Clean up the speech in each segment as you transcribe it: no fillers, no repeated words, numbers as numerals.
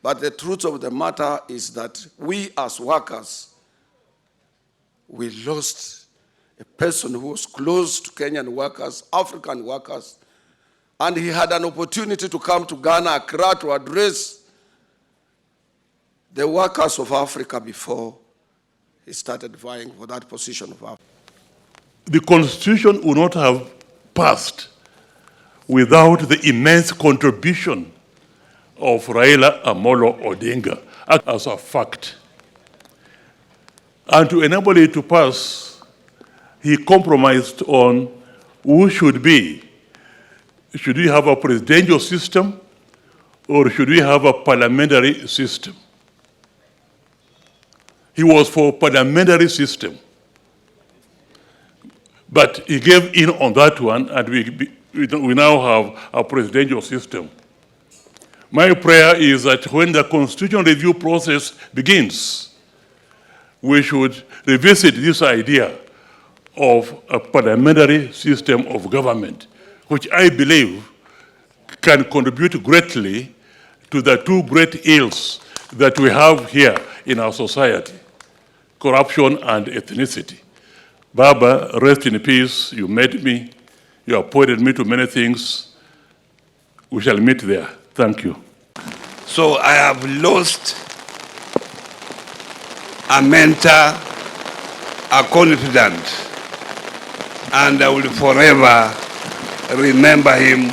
But the truth of the matter is that we as workers, we lost a person who was close to Kenyan workers, African workers, and he had an opportunity to come to Ghana, Accra, to address the workers of Africa before he started vying for that position of Africa. The Constitution would not have passed without the immense contribution of Raila Amolo Odinga as a fact. And to enable it to pass, he compromised on who should be. Should we have a presidential system or should we have a parliamentary system? He was for parliamentary system. But he gave in on that one, and we now have a presidential system. My prayer is that when the constitutional review process begins, we should revisit this idea of a parliamentary system of government, which I believe can contribute greatly to the two great ills that we have here in our society: corruption and ethnicity. Baba, rest in peace. You made me. You appointed me to many things. We shall meet there. Thank you. So I have lost a mentor, a confidant, and I will forever remember him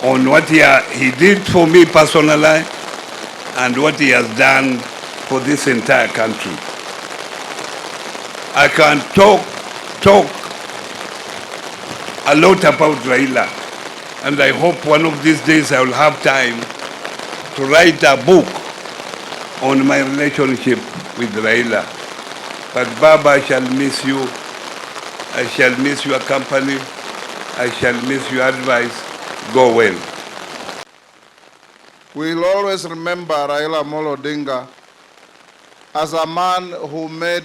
on what he did for me personally and what he has done for this entire country. I can talk a lot about Raila, and I hope one of these days I will have time to write a book on my relationship with Raila. But Baba, I shall miss you. I shall miss your company. I shall miss your advice. Go well. We'll always remember Raila Amolo Odinga as a man who made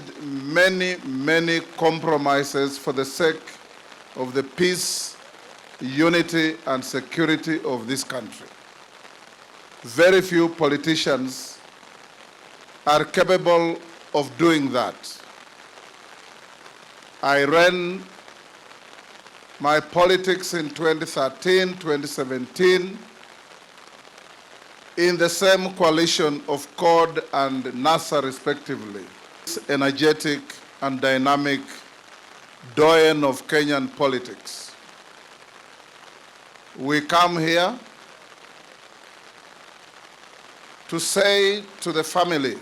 many compromises for the sake of the peace, unity, and security of this country. Very few politicians are capable of doing that. I ran my politics in 2013, 2017, in the same coalition of CORD and NASA respectively. This energetic and dynamic doyen of Kenyan politics. We come here to say to the family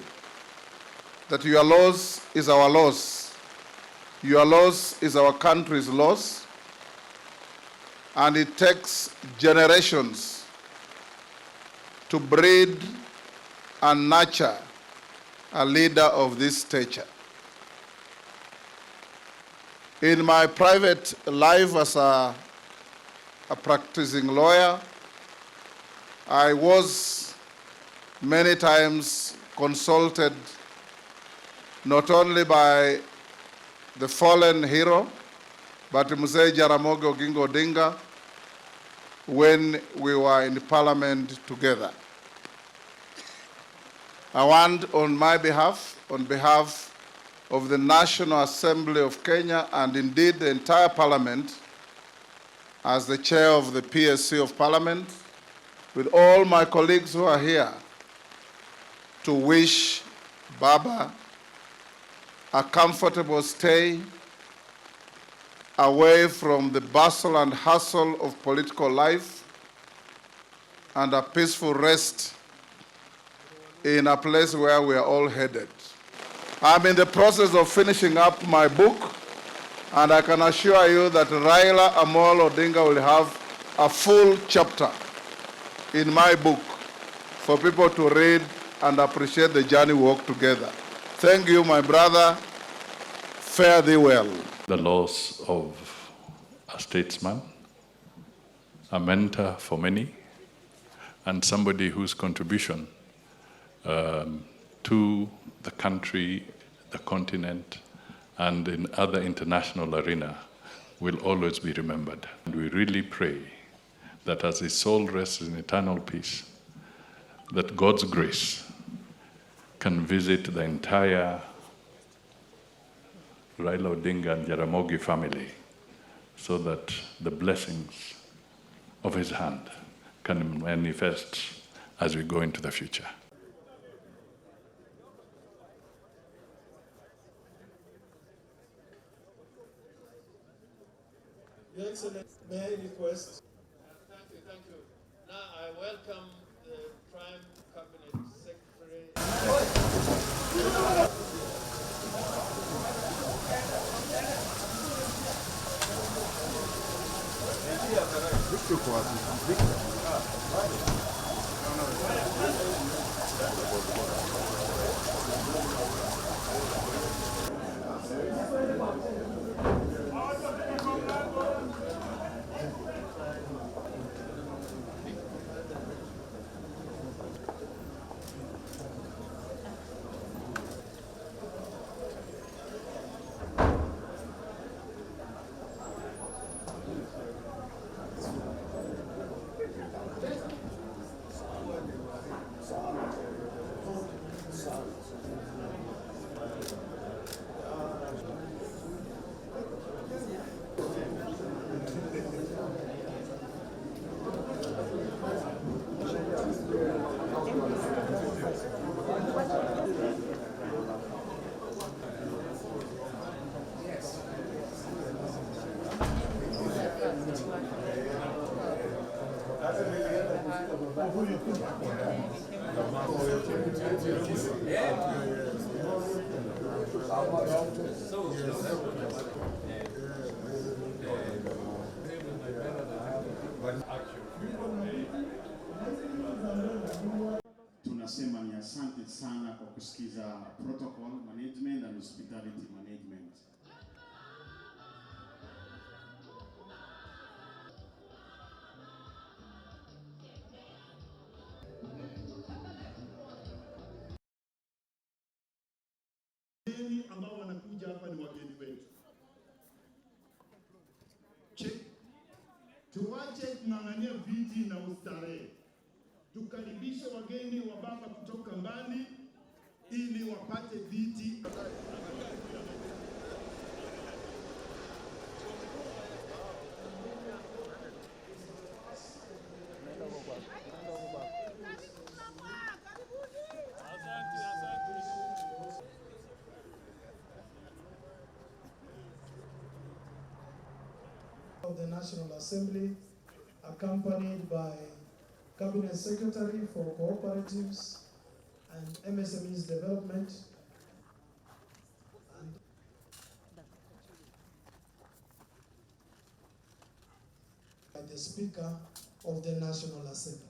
that your loss is our loss. Your loss is our country's loss. And it takes generations to breed and nurture a leader of this stature. In my private life as a practicing lawyer, I was many times consulted not only by the fallen hero, but Mzee Jaramogi Oginga Odinga, when we were in Parliament together. I want on my behalf, on behalf of the National Assembly of Kenya, and indeed the entire Parliament, as the chair of the PSC of Parliament, with all my colleagues who are here, to wish Baba a comfortable stay away from the bustle and hustle of political life and a peaceful rest in a place where we are all headed. I'm in the process of finishing up my book, and I can assure you that Raila Amolo Odinga will have a full chapter in my book for people to read and appreciate the journey we walk together. Thank you, my brother. Fare thee well. The loss of a statesman, a mentor for many, and somebody whose contribution to the country, the continent, and in other international arena will always be remembered. And we really pray that as his soul rests in eternal peace, that God's grace can visit the entire Raila Odinga and Jaramogi family, so that the blessings of his hand can manifest as we go into the future. Your Excellency, may I request? Thank you. Now I welcome the Prime Cabinet Secretary. Tunasema ni asante sana kwa kusikiza protocol management and hospitality management. Wageni ambao wanakuja hapa ni wageni wetu. Tuwache kung'ang'ania viti na ustarehe. Tukaribishe wageni wa baba kutoka mbali ili wapate viti. Of the National Assembly, accompanied by Cabinet Secretary for Cooperatives and MSMEs Development, and by the Speaker of the National Assembly.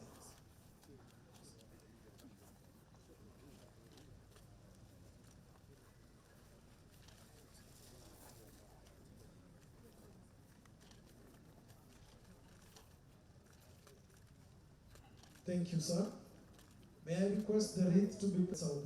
Thank you, sir. May I request the wreath to be put out?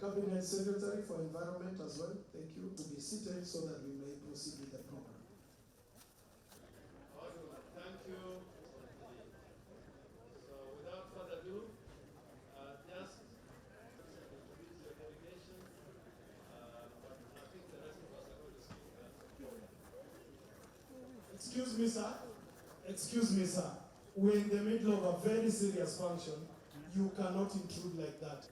Cabinet Secretary for Environment as well, thank you, to be seated so that we may proceed with the program. Thank you. So without further ado, just introduce your delegation, but I think the rest of us are going to speak. Excuse me, sir. Excuse me, sir. We're in the middle of a very serious function. You cannot intrude like that.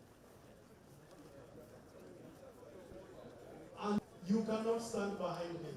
And you cannot stand behind me.